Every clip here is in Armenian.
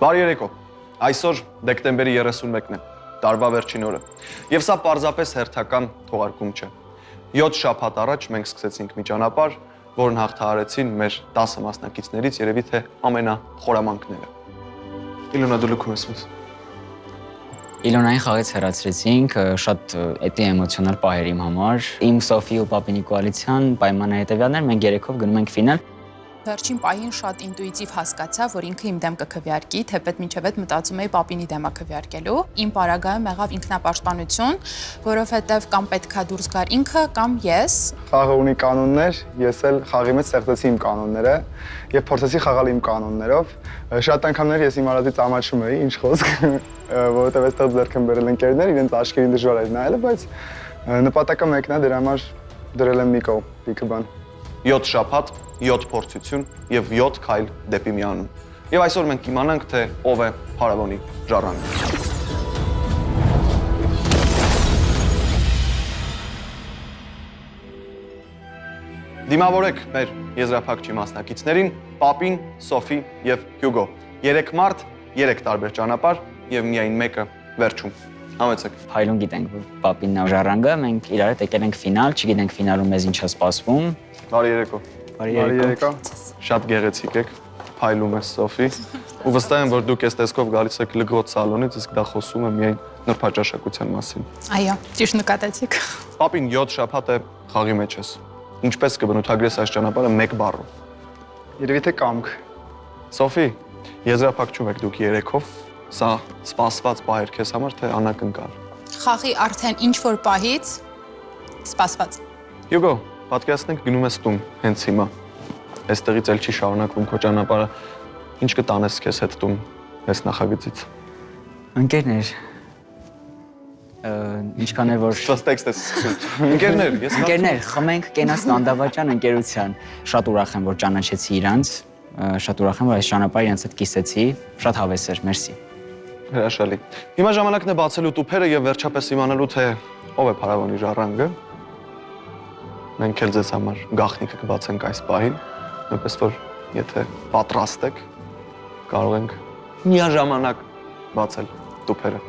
Բարի երեկո։ Այսօր դեկտեմբերի 31-ն է, տարվա վերջին օրը։ Եվ սա պարզապես հերթական թողարկում չէ։ 7 շաբաթ առաջ մենք սկսեցինք մի ճանապարհ, որն հաղթահարեցին մեր 10 մասնակիցներից երևի թե ամենախորամանկները։ Իլոնա, դու լքում ես մեզ։ Իլոնային խաղից հեռացրեցինք, շատ էտի էմոցիոնալ պահեր իմ համար։ Իմ Սոֆի ու Պապինի կոալիցիան պայմանը հետևյալն էր, մենք երեքով գնում ենք ֆինալ։ Վերջին պահին շատ ինտուիտիվ հասկացա, որ ինքը իմ դեմ կքվեարկի, թեպետ մինչև այդ մտածում էի Պապինի դեմը քվեարկելու։ Իմ պարագայում եղավ ինքնապաշտպանություն, որովհետև կամ պետքա դուրս գար ինքը կամ ես։ Խաղը ունի կանոններ, ես էլ խաղի մեջ ստեղծեցի իմ կանոնները եւ փորձեցի խաղալ իմ կանոններով։ Շատ անգամներ ես իմ արածից ամաչում էի, ինչ խոսք, որովհետև այստեղ ձեռք են բերել ընկերներ, իրենց աչքերին դժվար էր նայելը, բայց նպատակը մեկն է, դրա համար դրել եմ մի կողմ, լիքը բան։ 7 շաբաթ, 7 փորձություն եւ 7 քայլ դեպի միանում։ Եվ այսօր մենք կիմանանք, թե ով է Փարավոնի ժառանգը։ Դիմավորեք մեր եզրափակչի մասնակիցներին Պապին, Սոֆի եւ Հյուգո։ 3 մարդ, 3 տարբեր ճանապարհ եւ միայն մեկը վերջում։ Համեցեք։ Փայլուն գիտենք, որ Պապինն է ժառանգը, մենք իրար հետ եկել ենք ֆինալ, չգիտենք ֆինալում մեզ ինչ է սպասվում։ Բարի երեկո։ Բարի երեկո։ Շատ գեղեցիկ եք, փայլում ես Սոֆի։ Ու վստահ եմ, որ դուք այս տեսքով գալիս եք լգոտ սալոնից, իսկ դա խոսում է միայն նրբաճաշակության մասին։ Այո, ճիշտ նկատեցիք։ Պապին 7 շաբաթ է խաղի մեջ ես։ Ինչպես կբնութագրես այս ճանապարհը մեկ բառով։ Երևի թե կամք։ Սոֆի, եզրափակչում եք դուք երեքով, սա սպասված պահ էր քեզ համար, թե անակնկալ։ Խաղի արդեն ինչ որ պահից սպասված։ Հյուգո, պատկերացնենք գնում ես տուն հենց հիմա։ Այստեղից էլ չի շարունակվում քո ճանապարհը։ Ինչ կտանես քեզ հետ տուն այս նախագծից։ Ընկերներ, ինչքան է որ Սա տեքստ է սկսում։ Ընկերներ, ես Ընկերներ, խմենք կենաց տանդավաճան ընկերության։ Շատ ուրախ եմ, որ ճանաչեցի իրանց, շատ ուրախ եմ, որ այս ճանապարհը իրենց հետ կիսեցի, շատ հավես էր, մերսի։ Հրաշալի։ Հիմա ժամանակն է բացելու տուփերը եւ վերջապես իմանալու թե ով է Փարավոնի ժառանգը։ Մենք էլ ձեզ համար գաղտնիքը կբացենք այս պահին, այնպես որ եթե պատրաստ եք, կարող ենք միաժամանակ բացել տուփերը։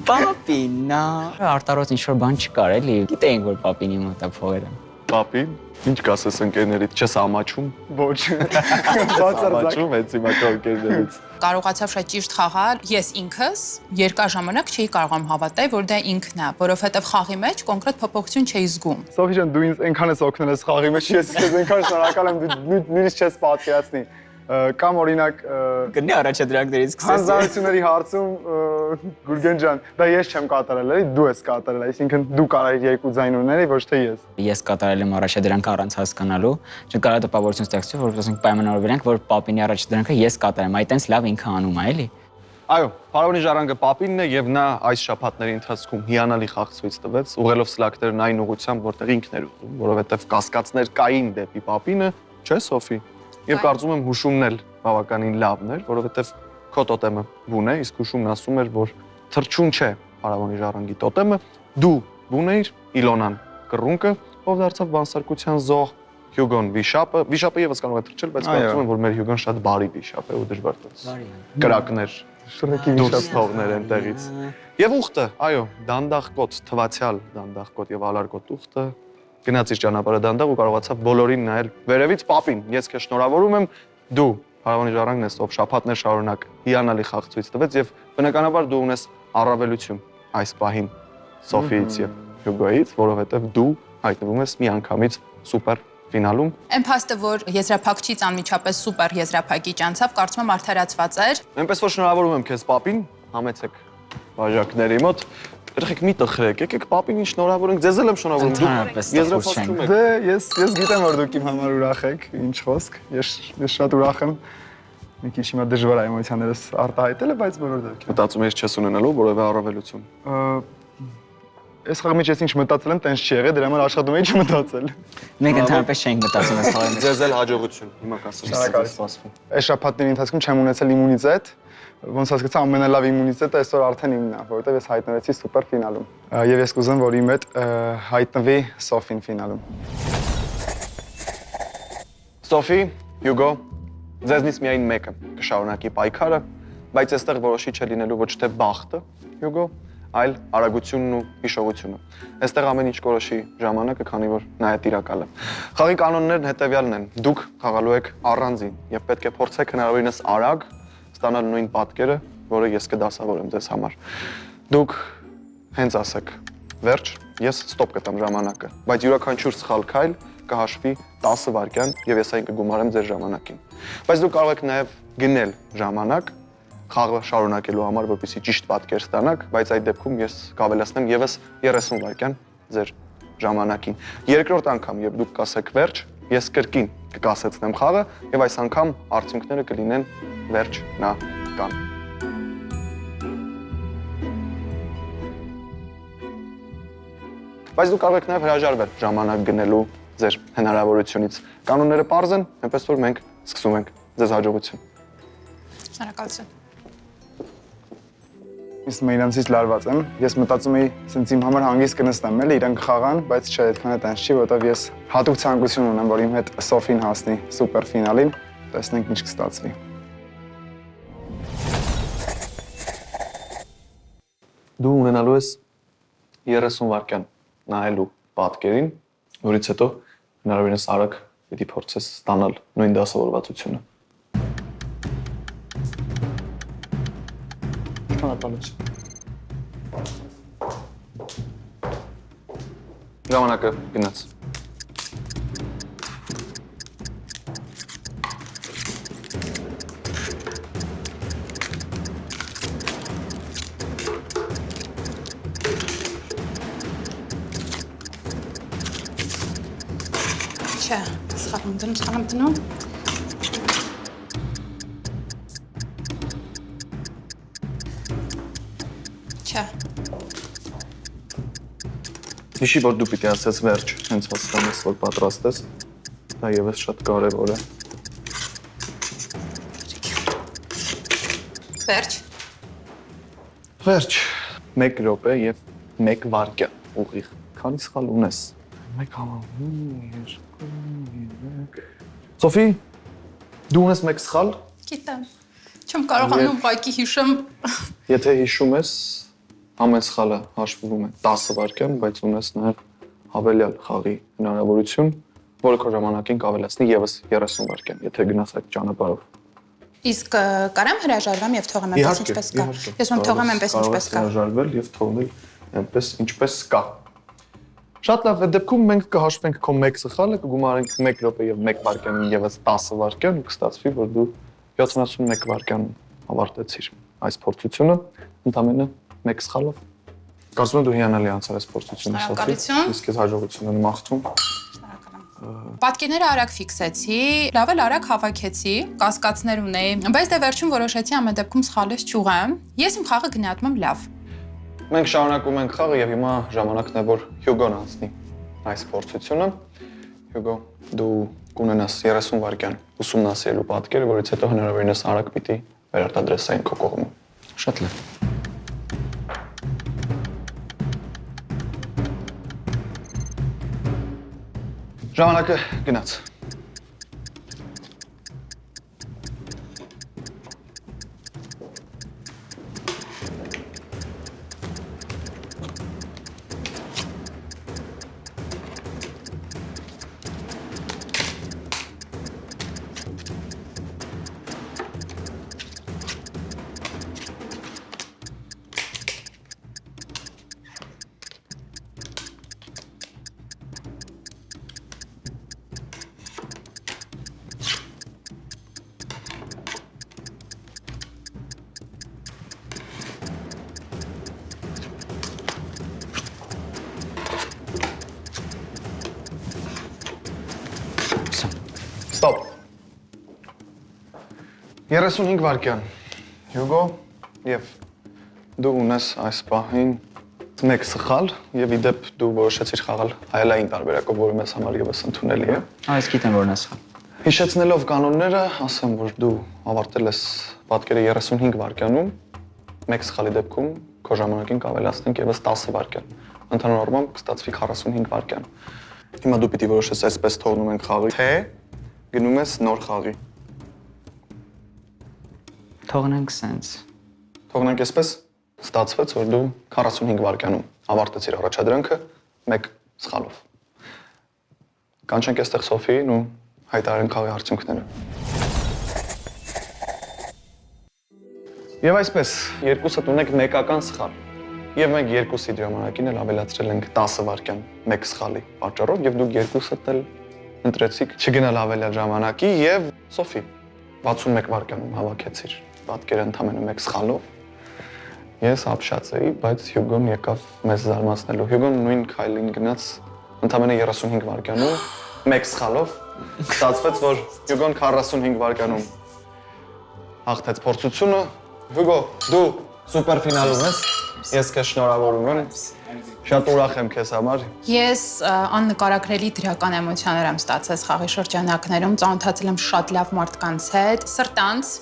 Պապինա։ Արտարոց ինչ-որ բան չկար, էլի։ Գիտեինք, որ Պապինի մոտ է փողերը։ Պապին, ինչ կասես ընկերներից, չես ամաչում։ Ոչ։ Բացարձակ։ Ամաչում ես հիմա քո ընկերներից։ Կարողացավ շատ ճիշտ խաղալ, ես ինքս երկար ժամանակ չէի կարողանում հավատալ, որ դա ինքն է, որովհետև խաղի մեջ կոնկրետ փոփոխություն չէի զգում։ Սոֆի ջան, դու ինձ այնքան ես օգնել ես խաղի մեջ, ես քեզ այնքան շնորհակալ եմ, դու նույնիսկ չես պատկերացնի։ Կամ օրինակ Գտնի առաջադրանքներից սկսես։ հանձնարարությունների հարցում Գուրգեն ջան, դա ես չեմ կատարել, էլի դու ես կատարել, այսինքն դու կարայիր երկու ձայն ունել, ոչ թե ես։ Ես կատարել եմ առաջադրանքը առանց հասկանալու, չկարա տպավորություն ստեղծվի, որ ասենք պայմանավորվել ենք, որ Պապինի առաջադրանքը ես կատարեմ, այդ այնց լավ ինքը անում է, էլի։ Այո, Փարավոնի ժառանգը Պապինն է եւ նա այս շաբաթների ընթացքում հիանալի խաղ ցույց տվեց, ուղղելով սլակներն այն ուղղությամբ, որտեղ ինքն էր ուզում, որովհետեւ կասկածներ կային դեպի Պապինը, չէ՞ Սոֆի։ Եվ կարծում եմ հուշումն էլ բավականին լավն էր, որովհետև քո տոտեմը բուն է, իսկ հուշումն ասում էր, որ թրջուն չէ Փարավոնի ժառանգի տոտեմը, դու բուն էիր, Իլոնան կռունկը, ով դարձավ բանսարկության զոհ, Հյուգոն վիշապը եւս կարող է թրջել, բայց կարծում եմ, որ մեր Հյուգոն շատ բարի վիշապ է ու դժվար տոց։ Կրակներ, Շրեկի դուրս թողներ այնտեղից։ Եվ ուխտը, այո, դանդաղկոտ, թվացial դանդաղկոտ եւ ալարկոտ ուխտը գնաց իր ճանապարհը դանդաղ ու կարողացավ բոլորին նայել վերևից Պապին։ Ես քեզ շնորհավորում եմ, դու Փարավոնի ժառանգն ես, ով շաբաթներ շարունակ հիանալի խաղ ցույց տվեց եւ բնականաբար դու ունես առավելություն այս պահին Սոֆիից եւ Հյուգոից, որովհետեւ դու հայտնվում ես միանգամից սուպեր ֆինալում։ Այն փաստը, որ եզրափակչից անմիջապես սուպեր եզրափակիչ անցավ, կարծում եմ արդարացված էր։ Այնպես որ շնորհավորում եմ քեզ Պապին, համեցեք բաժակների մոտ։ Երեխեք մի տխրեք, եկեք Պապին շնորհավորենք, ձեզ էլ եմ շնորհավորում։ Դուք եզրափակում եք։ Դե ես գիտեմ, որ դուք իմ համար ուրախ եք, ինչ խոսք։ Ես շատ ուրախ եմ։ Մի քիչ հիմա դժվար է էմոցիաներս արտահայտելը, բայց բոլոր դեպքերում։ Մտածում ես չես ունենալու որևէ առավելություն։ Այս խաղի մեջ ես ինչ մտածել եմ, տենց չի եղել, դրա համար աշխատում էի չմտածել։ Մենք ընդհանրապես չենք մտածում այս խաղի մեջ։ Ձեզ էլ հաջողություն։ Հիմա կասեմ, սպասվում։ Այս շաբաթների ընթացքում չեմ ունեցել իմունիտետ, ոնց հասկացա ամենալավ իմունիտետը այսօր արդեն իմն է, որովհետև ես հայտնվեցի սուպեր ֆինալում։ Եվ ես կուզեմ, որ իմ հետ հայտնվի Սոֆին ֆինալում։ Սոֆի, Հյուգո, ձեզնից միայն մեկը կշարունակի պայքարը, բայց այստեղ որոշիչ է լինելու ոչ թե բախտը, Հյուգո, այլ արագությունն ու հիշողությունը։ Այստեղ ամեն ինչ կորոշի ժամանակը, քանի որ նա է տիրակալը։ Խաղի կանոններն հետևյալն են. դուք խաղալու եք առանձին եւ պետք է փորձեք հնարավորինս արագ ստանալ նույն պատկերը, որը ես կդասավորեմ ձեզ համար։ Դուք հենց ասեք. վերջ, ես ստոպ կտամ ժամանակը, բայց յուրաքանչյուր սխալ քայլ կհաշվի 10 վայրկյան եւ ես այն կգումարեմ ձեր ժամանակին։ Բայց դուք կարող եք նաեւ գնել ժամանակ խաղը շարունակելու համար, որպեսզի ճիշտ պատկեր ստանաք, բայց այդ դեպքում ես կավելացնեմ եւս 30 վայրկյան ձեր ժամանակին։ Երկրորդ անգամ, երբ դուք կասեք վերջ, ես կրկին կկասեցնեմ խաղը եւ այս անգամ արդյունքները կլինեն վերջ նա կան։ Բայց դուք կարող եք նաեւ հրաժարվել ժամանակ գնելու ձեր հնարավորությունից։ Կանոնները պարզ են, այնպես որ մենք սկսում ենք։ Ձեզ հաջողություն։ Շնորհակալություն։ Ես մենանցից լարված եմ։ Ես մտածում էի, ասենց իմ համար հանգիստ կնստեմ, էլի իրանք խաղան, բայց չէ, այդքան է տենց չի, որովհետև ես հատուկ ցանկություն ունեմ, որ իմ հետ Սոֆին հասնի սուպեր ֆինալին, տեսնենք ինչ կստացվի։ Դու ունենալու ես 30 վայրկյան նայելու պատկերին, որից հետո հնարավորինս արագ պիտի փորձես ստանալ նույն դասավորվածությունը։ Շնորհակալություն։ Ժամանակը գնաց։ Չէ, սխալ եմ դնում։ Չէ։ Հիշի, որ դու պիտի ասես վերջ, հենց հասկանես, որ պատրաստ ես, դա եւս շատ կարևոր է։ Վերջ։ Վերջ, 1 րոպե եւ 1 վայրկյան ուղիղ։ Քանի սխալ ունես։ 1 2 3 Սոֆի, դու ունես 1 սխալ։ Գիտեմ։ Չեմ կարողանում ուղղակի հիշեմ։ Եթե հիշում ես, ամեն սխալը հաշվվում է 10 վայրկյան, բայց ունես նաև հավելյալ խաղի հնարավորություն, որը քո ժամանակին կավելացնի եւս 30 վայրկյան, եթե գնաս այդ ճանապարհով։ Իսկ կարամ հրաժարվեմ եւ թողեմ այնպես ինչպես կա։ Ես ում թողեմ այնպես ինչպես կա։ Հրաժարվել եւ թողնել այնպես ինչպես կա։ Շատ լավ, այդ դեպքում մենք կհաշվենք քո 1 սխալը, կգումարենք 1 րոպե եւ 1 վայրկյանին եւս 10 վայրկյան ու կստացվի, որ դու 71 վայրկյան ավարտեցիր այս փորձությունը, ընդամենը 1 սխալով։ Կարծում եմ դու հիանալի անցար այս փորձությունը, Սոֆի։ Իսկ ես հաջողություն եմ մաղթում։ Պատկերները արագ ֆիքսեցի, լավ էլ արագ հավաքեցի, կասկածներ ունեի, բայց դե վերջում որոշեցի ամեն դեպքում սխալս չուղեմ։ Ես իմ խաղը գնահատում եմ լավ։ Մենք շարունակում ենք խաղը եւ հիմա ժամանակն է, որ Հյուգոն անցնի այս փորձությունը։ Հյուգո, դու կունենաս 30 վայրկյան ուսումնասիրելու պատկերը, որից հետո հնարավորինս արագ պիտի վերարտադրես այն քո կողմը։ Շատ լավ։ Ժամանակը գնաց։ Ստոպ։ 35 վայրկյան։ Հյուգո, եւ դու ունես այս պահին Մեկ սխալ եւ իդեպ դու որոշեցիր խաղալ հայելային տարբերակով, որը մեզ համար եւս ընդունելի է։ Այս գիտեմ որն է սխալ։ Հիշեցնելով կանոնները, ասեմ, որ դու ավարտել ես պատկերը 35 վայրկյանում, մեկ սխալի դեպքում քո ժամանակին կավելացնենք եւս 10 վայրկյան։ Ընդհանուր առմամբ կստացվի 45 վայրկյան։ Հիմա դու պիտի որոշես այսպես թողնում ենք խաղի, թե գնում ես նոր խաղի։ Թողնենք սենց։ Թողնենք այսպես։ Ստացվեց, որ դու 45 վայրկյանում ավարտեցիր առաջադրանքը մեկ սխալով։ Կանչենք այստեղ Սոֆիին ու հայտարարենք խաղի արդյունքները։ Եվ այսպես, երկուսդ ունեք մեկական սխալ։ Եվ մենք երկուսի ժամանակին էլ ավելացրել ենք 10 վայրկյան մեկ սխալի պատճառով եւ դուք երկուսդ էլ ընտրեցիք չգնալ ավելյալ ժամանակի եւ Սոֆի 61 վայրկյանում հավաքեցիր պատկերը ընդամենը մեկ սխալով։ Ես ապշած էի, բայց Հյուգոն եկավ մեզ զարմացնելու։ Հյուգոն նույն քայլին գնաց ընդամենը 35 վայրկյանում, մեկ սխալով։ Ստացվեց, որ Հյուգոն 45 վայրկյանում հաղթեց փորձությունը։ Հյուգո, դու սուպերֆինալում ես։ Ես քեզ շնորհավորում եմ։ Շատ ուրախ եմ քեզ համար։ Ես աննկարագրելի դրական էմոցիաներ եմ ստացել խաղի շրջանակներում, ծանոթացել եմ շատ լավ մարդկանց հետ, սրտանց,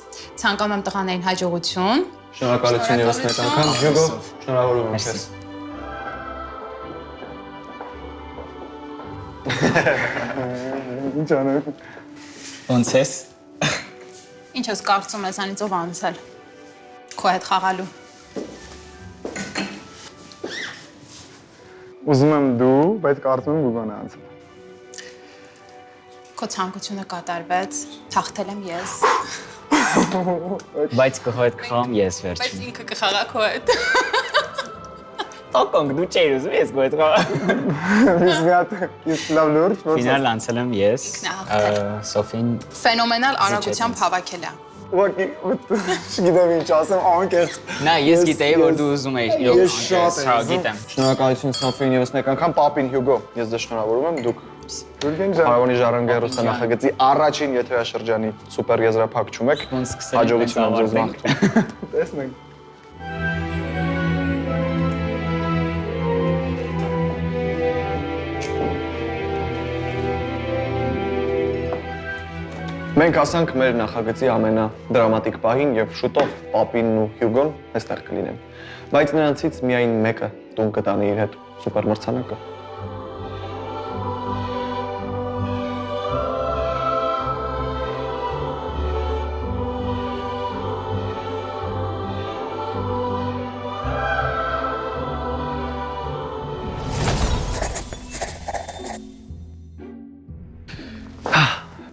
ցանկանում եմ տղաներին հաջողություն։ Շնորհակալություն ևս մեկ անգամ։ Հյուգո, շնորհավորում եմ քեզ։ Ինչ անեմ։ Ոնց ես։ Ինչ ես կարծում ես անից ով անցել։ Քո հետ խաղալու։ Ուզում եմ դու, բայց կարծում եմ Գուգոնը անցել։ Քո ցանկությունը կատարվեց, հաղթել եմ ես, Բայց քո հետ կխաղամ ես բայց վերջին։ ինքը կխաղա քո հետ։ Ակոնք դու չես ուզում ես քո հետ խաղալ։ Իսկ մի հատ իսկ լավ լուրջ, որ Ֆինալ անցել եմ ես, Սոֆին Ֆենոմենալ արագությամբ հավաքել է։ ուղղակի չգիտեմ ինչ ասեմ, անկեղծ։ Նա ես գիտեի որ դու ուզում ես։ Ես շատ եմ հա ուզում։ գիտեմ։ Շնորհակալություն Սոֆիին ևս մեկ անգամ, պապին Հյուգո, ես ձեզ շնորհավորում եմ, դուք Գուրգեն ջան։ Փարավոնի ժառանգա հեռուստանախագծի առաջին եթերաշրջանի սուպեր եզրափակչում եք։ Ոնց սկսել Հաջողություն եմ ձեզ մաղթում։ Տեսնենք։ Մենք հասանք մեր նախագծի ամենադրամատիկ պահին եւ շուտով Պապինն ու Հյուգոն այստեղ կլինեն։ Բայց նրանցից միայն մեկը տուն կտանի իր հետ սուպեր մրցանակը։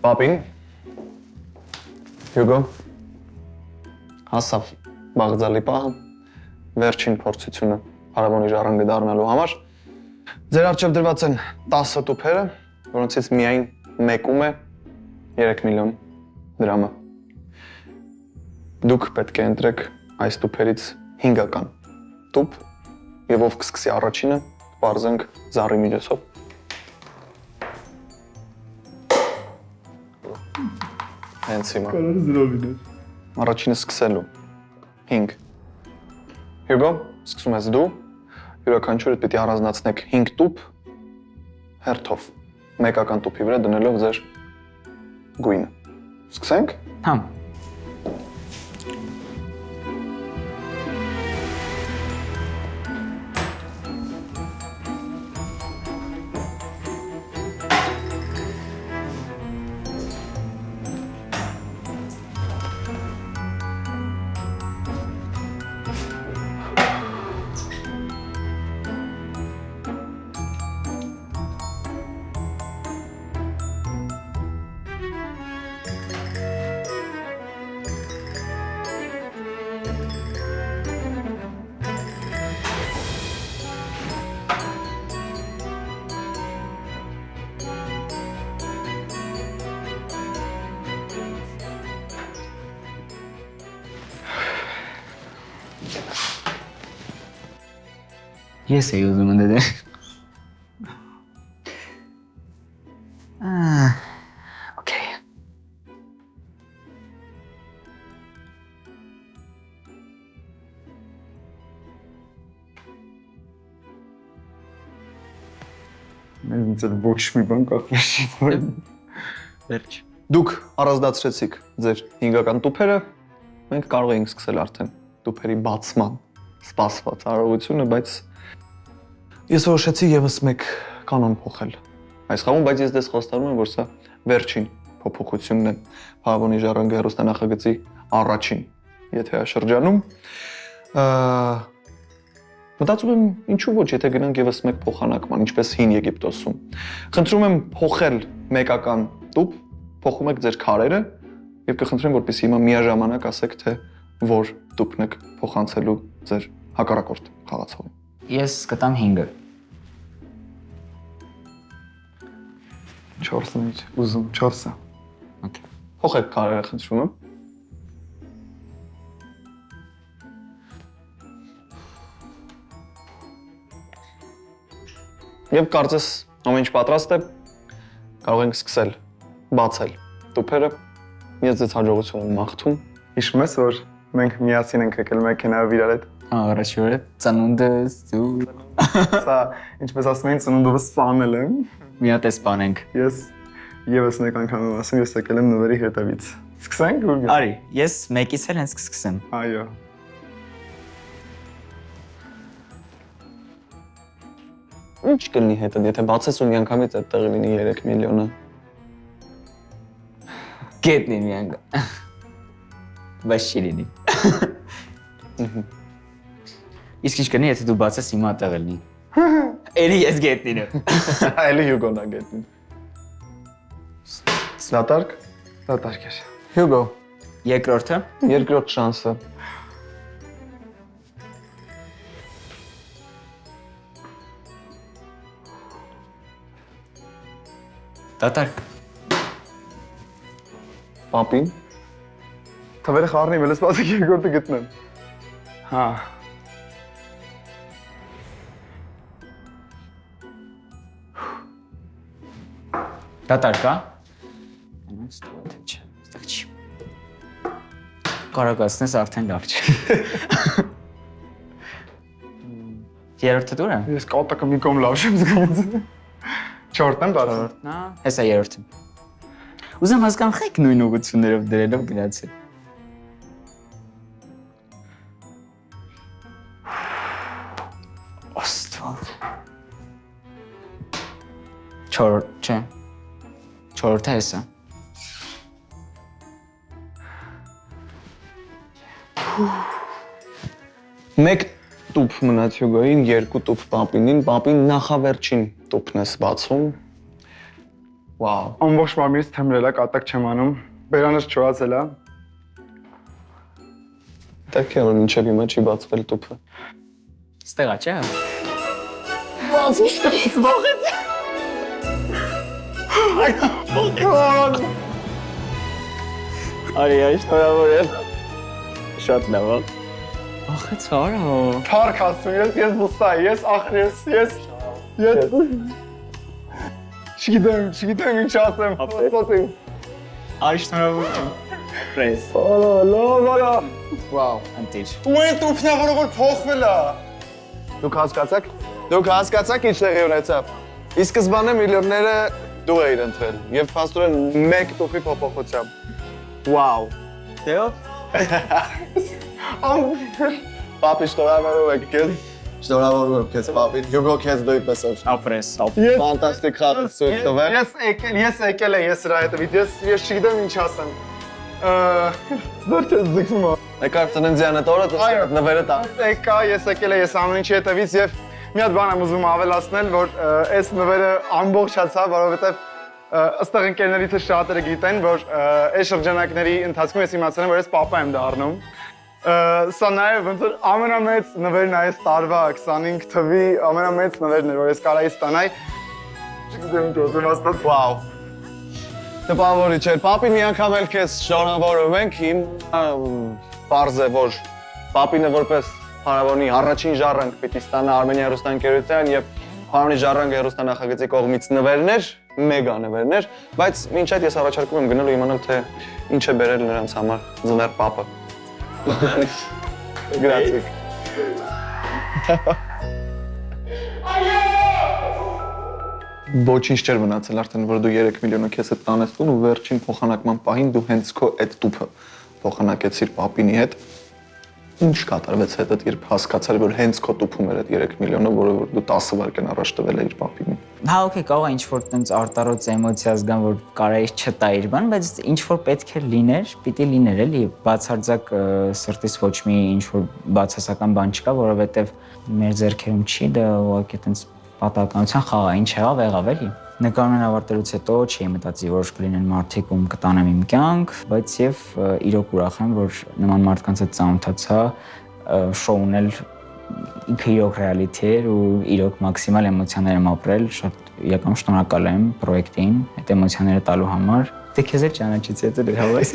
Պապին Հյուգո հասավ բաղձալի պահը, վերջին փորձությունը Փարավոնի ժառանգը դառնալու համար։ Ձեր առջև դրված են 10 տուփերը, որոնցից միայն մեկում է 3 միլիոն դրամը։ Դուք պետք է ընտրեք այս տուփերից 5-ական տուփ եւ ով կսկսի առաջինը, կպարզենք զառի միջոցով։ Հենց հիմա։ Կարողը զրովին է։ Առաջինը սկսելու։ 5։ Հյուգո, սկսում ես դու։ Յուրաքանչյուրդ պիտի առանձնացնեք 5 տուփ հերթով։ Մեկական տուփի վրա դնելով ձեր գույնը։ Սկսենք։ Հա։ Ես էի ուզում ընդդեմ։ Okay. Ինձ էլ ոչ մի բան կախվեշի։ Վերջ։ Դուք առանձնացրեցիք ձեր հինգական տուփերը, մենք կարող էինք սկսել արդեն տուփերի բացման սպասված արարողությունը, բայց ես որոշեցի եւս մեկ կանոն փոխել այս խաղում, բայց ես դες խոստանում եմ, որ սա վերջին փոփոխությունն է Փարավոնի ժառանգը հեռուստանախագծի առաջին եթերաշրջանում։ Մտածում եմ, ինչու ոչ, եթե գնանք եւս մեկ փոխանակման, ինչպես հին Եգիպտոսում։ Խնդրում եմ փոխել մեկական տուփ, փոխում եք ձեր քարերը եւ կխնդրեմ, որպեսզի հիմա միաժամանակ ասեք, թե որ տուփն եք փոխանցելու ձեր հակառակորդ խաղացողին։ Ես կտամ 5-ը։ 4-ն իր ուզում, 4-ը։ Okay։ Փոխեք քարերը, խնդրում եմ։ Եվ կարծես ամեն ինչ պատրաստ է, կարող ենք սկսել բացել տուփերը։ Ես ձեզ հաջողություն եմ մաղթում։ Հիշում ես, որ մենք միասին ենք եկել մեքենայով իրար հետ։ Առաջի օրը ծնունդս ու Սա, ինչպես ասում էին, ծնունդովը սպանել եմ։ մի հատ սպանենք։ Ես եւս մեկ անգամ եմ ասում, ես եկել եմ նվերի հետևից։ Սկսենք ուր գա։ Արի, ես մեկից էլ հենց կսկսեմ։ Այո։ Ինչ կլինի հետը, եթե բացես ու միանգամից այդ տեղը լինի 3 միլիոնը։ Գետնի մի անգամ։ Բայց չի լինի։ Իսկ ինչ կնի, եթե դու բացես հիմա տեղ լինի։ Էլի ես գետնին եմ։ Այլի Հյուգոն է գետնին։ Դատարկ։ Դատարկ էր։ Հյուգո, Երկրորդը։ երկրորդ շանսը։ Դատարկ։ Պապին։ Թվերը խառնի, վել սպասեք երկրորդը գտնեմ։ Հա։ Դատարկ, հա։ Ստեղ չի։ Կարող ասնես արդեն լավ չէ։ Երրորդը դուր է։ Ես կատակը մի կողմ լավ չեմ զգացել։ 4-ն եմ բացել։ Նա, հեսա երրորդը։ Ուզեմ հասկանալ խեք նույն ուղղություններով դրելով գնացել։ Աստված։ Չէ։ Չորրորդը հեսա։ Մեկ տուփ մնաց Հյուգոին, 2 տուփ Պապինին, Պապին նախավերջին տուփն է բացում։ Վաու։ Ամբողջ մարմինից թմրել է, կատակ չեմ անում։ Բերանս չորացել է։ Դեք է որ մինչև հիմա չի բացվել տուփը։ Ստեղա չէ։ Արի, շնորհավոր եմ։ Շատ լավ է։ Ախ, ցարա։ Թարք ասում, ես բուսա, ես ախր, ես Չգիտեմ ինչ ասեմ, խոստացեմ։ Արի, շնորհավոր եմ։ Պրես։ Լավ, Վաու, անտիչ։ ու այն տուփն է, որ փոխվել է։ Դուք հասկացաք ինչ տեղի ունեցավ։ Ի սկզբանե միլիոնները դու էիր ընտրել եւ փաստորեն մեկ տուփի փոփոխությամբ։ Վաու։ Դեո։ Պապի շնորհավորում եք քեզ։ Շնորհավորում եմ քեզ պապին։ Հյուգո քեզ դու իպես որ։ Ապրես։ Ֆանտաստիկ խաղ ցույց տվել։ Ես եկել եմ, ես հրա հետևից, ես չգիտեմ ինչ ասեմ։ Դեռ չես զգում։ Եկար ծննդյանը տորը նվերը տա։ Ես եկել եմ, ես ամեն ինչի հետևից եւ մի հատ բան եմ ուզում ավելացնել, որ այս նվերը ամբողջացավ, որովհետեւ ըստեղ ընկերներիցս շատերը գիտեն, որ այս շրջանակների ընթացքում ես իմացել եմ, որ ես պապա եմ դառնում։ Սա նաև ոնց որ ամենամեծ նվերն այս տարվա 25 թվի ամենամեծ նվերն էր, որ ես կարայի ստանայի։ Չգիտեմ ինչ ասեմ, աստված։ Վաու։ Տպավորիչ էր։ Պապին մի անգամ էլ քեզ շնորհավորում ենք։ Իմ պարզ է, որ պապինը որպես Փարավոնի առաջին ժառանգ պիտի ստանա Արմենիա հեռուստաընկերության եւ Փարավոնի ժառանգ հեռուստանախագծի կողմից նվերներ, մեգա նվերներ, բայց մինչ այդ ես առաջարկում եմ գնալու իմանալ թե ինչ է բերել նրանց համար ձմեռ պապը։ Գրացիք։ Ոչինչ չէր մնացել արդեն, որ դու 3 միլիոնը քեզ հետ տանես տուն ու վերջին փոխանակման պահին դու հենց քո այդ տուփը փոխանակեցիր պապինի հետ։ Ինչ կատարվեց հետդ, երբ հասկացար, որ հենց քո տուփում էր այդ 3 միլիոնը, որը որ դու 10 վայրկյան առաջ տվել էիր պապինին։ Հա, օքեյ, կարող է ինչ-որ տենց արտարոց էմոցիա զգան, որ կարելի չտա իր բան, բայց ինչ-որ պետք է լիներ, պիտի լիներ էլի, բացարձակ սրտից ոչ մի ինչ-որ բացասական բան չկա, որովհետև մեր ձեռքերում չի, դա ուղղակի տենց պատահականության խաղ է, ինչ եղավ էլի։ Նկարն ավարտելուց հետո չի մտածի, որ կլինեն մարդիկ, ում կտանեմ իմ կյանք, բայց եւ իրոք ուրախ եմ, որ նման մարդկանց հետ ծանոթացա, շոուն էլ ինքը իրոք ռեալիթի էր ու իրոք մաքսիմալ էմոցիաներ եմ ապրել, շատ իրական շնորհակալ եմ պրոյեկտին, այդ էմոցիաները տալու համար։ Դե քեզ էլ ճանաչեցի, դա հավես։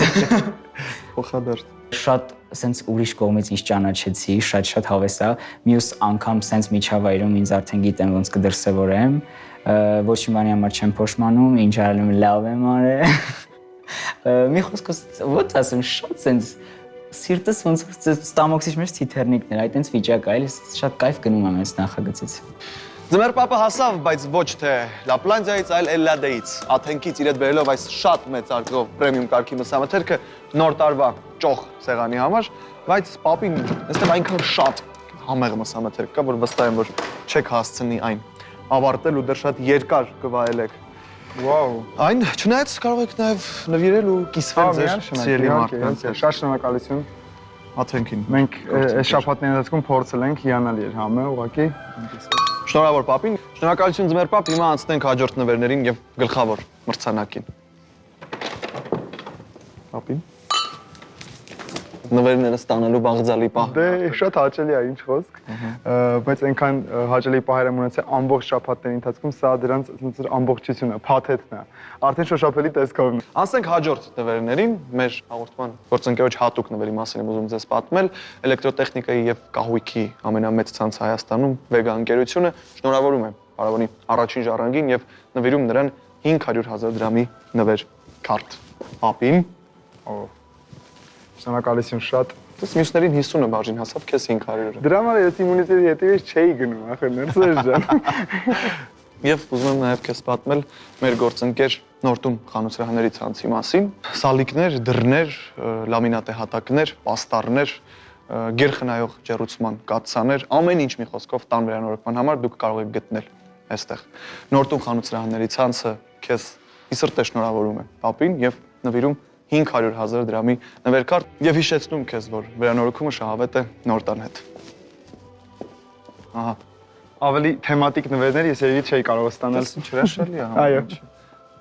Փոխադարձ։ Շատ սենց ուրիշ կողմից ինձ ճանաչեցի, շատ հավես է։ Մյուս անգամ սենց միջավայրում ինձ արդեն գիտեմ ոնց կդրսևորեմ, ոչ մի բանի համար չեմ փոշմանում, ինչ արել եմ լավ եմ արել։ Մի խոսքով ո՞նց ասեմ, շատ սենց սիրտս ոնց ստամոքսից մեջ թիթեռնիկներ, այդ տենց վիճակ է, շատ կայֆ գնում եմ այս նախագծից։ Ձմեր պապը հասավ, բայց ոչ թե Լապլանդիայից, այլ Էլլադեից, Աթենքից իր հետ բերելով այս շատ մեծ արկղով պրեմիում կարգի մսամթերքը նոր տարվա ճոխ սեղանի համար, բայց պապին այստեղ այնքան շատ համեղ մսամթերք կա, որ վստահ եմ, որ չեք հասցնի այն ավարտել ու դեռ շատ երկար կվայելեք։ Վաու։ Այն չնայած կարող եք նաև նվիրել ու կիսվել ձեր սիրելի մարդկանց։ Շատ շնորհակալություն։ Աթենքին։ Մենք այս շաբաթների ընթացքում փորձել ենք հիանալի էր համը, ուղղակի։ Շնորհավոր պապին, շնորհակալություն ձմեր պապ, հիմա անցնենք հաջորդ նվերներին եւ գլխավոր մրցանակին։ Պապին։ Նվերները ստանալու բաղձալի պահ։ Դե շատ հաճելի է, ինչ խոսք, բայց այնքան հաճելի պահեր եմ ունեցել ամբողջ շաբաթների ընթացքում, սա դրանց ամբողջությունը, փաթեթն է։ Արդեն շոշափելի տեսքով։ Անցնենք հաջորդ նվերներին, մեր հաղորդման գործընկերոջ հատուկ նվերի մասին եմ ուզում ձեզ պատմել, էլեկտրոտեխնիկայի եւ կահույքի ամենամեծ ցանցը Հայաստանում, Vega ընկերությունը, շնորհավորում եմ Փարավոնի առաջին ժառանգին եւ նվիրում նրան 500,000 դրամի նվեր քարտ։ Պապին, Շնորհակալություն շատ։ դες մյուսներին 50-ը բաժին հասավ, քեզ 500-ը։ Դրա համար ես իմունիտետի հետևից չէի գնում, ախր ներսես ջան։ Եվ ուզում եմ նաև քեզ պատմել մեր գործընկեր Նորտուն խանութսրահների ցանցի մասին։ Սալիկներ, դռներ, լամինատե հատակներ, պաստառներ, գերխնայող ջեռուցման կաթսաներ, ամեն ինչ մի խոսքով տան վերանորոգման համար դուք կարող եք գտնել այստեղ։ Նորտուն խանութսրահների ցանցը քեզ ի սրտե շնորհավորում է պապին եւ նվիրում 500,000 դրամի նվերքարտ եւ հիշեցնում քեզ, որ վերանորոգումը շահավետ է Նորտան հետ։ Ահա Ավելի թեմատիկ նվերներ ես երևի չէի կարող ստանալ։ Ինչ հրաշալի է։ Այո։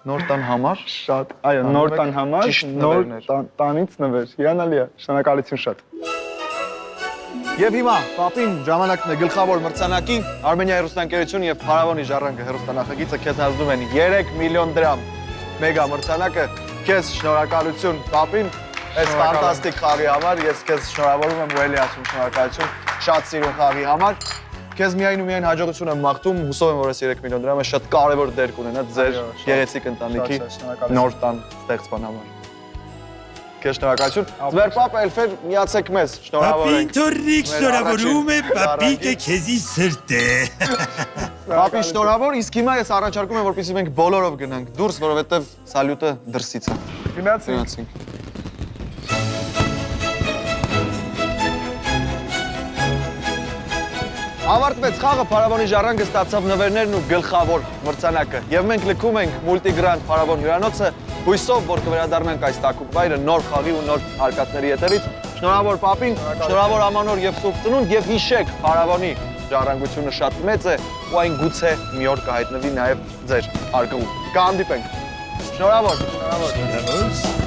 Նորտան համար Շատ, այո, նոր տան համար, նոր տանից նվեր։ Հիանալի է, շնորհակալություն շատ։ Եվ հիմա պապին ժամանակն է գլխավոր մրցանակի Արմենիայի հեռուստաընկերությունը եւ Փարավոնի ժառանգը հեռուստանախագիծը քեզ հանձնում են 3 միլիոն դրամ մեգա մրցանակը։ Քեզ շնորհակալություն պապին այս ֆանտաստիկ խաղի համար, ես քեզ շնորհավորում եմ ու էլի ասում շնորհակալություն շատ սիրուն խաղի համար։ Քեզ միայն ու միայն հաջողություն եմ մաղթում, հուսով եմ, որ այս 3 միլիոն դրամը շատ կարևոր դեր կունենա ձեր գեղեցիկ ընտանիքի նոր տան ստեղծման համար։ Քեզ շնորհակալություն։ Ձեր պապը Էլֆեր միացեք մեզ, շնորհավոր ենք։ Պապին թորնիկ շնորհավորում է, պապիկը քեզի սրտ է։ Պապի շնորհավոր, իսկ հիմա ես առաջարկում եմ, որպեսզի մենք բոլորով գնանք դուրս, որովհետև սալյուտը դրսից է։ Գնացինք։ Ավարտվեց խաղը, Փարավոնի ժառանգը ստացավ նվերներն ու գլխավոր մրցանակը։ Եվ մենք լքում ենք Multigrand Փարավոն հյուրանոցը, հույսով, որ կվերադառնանք այս տաքուկ վայրը նոր խաղի ու նոր արկածների հետևից։ Շնորհավոր պապին, շնորհավոր ամանոր եւ սուրբ ծնունդ եւ հիշեք, Փարավոնի ժառանգությունը շատ մեծ է ու այն գուցե մի օր կհայտնվի նաեւ ձեր արկղում։ Կհանդիպենք։ Շնորհավոր։ Շնորհավոր։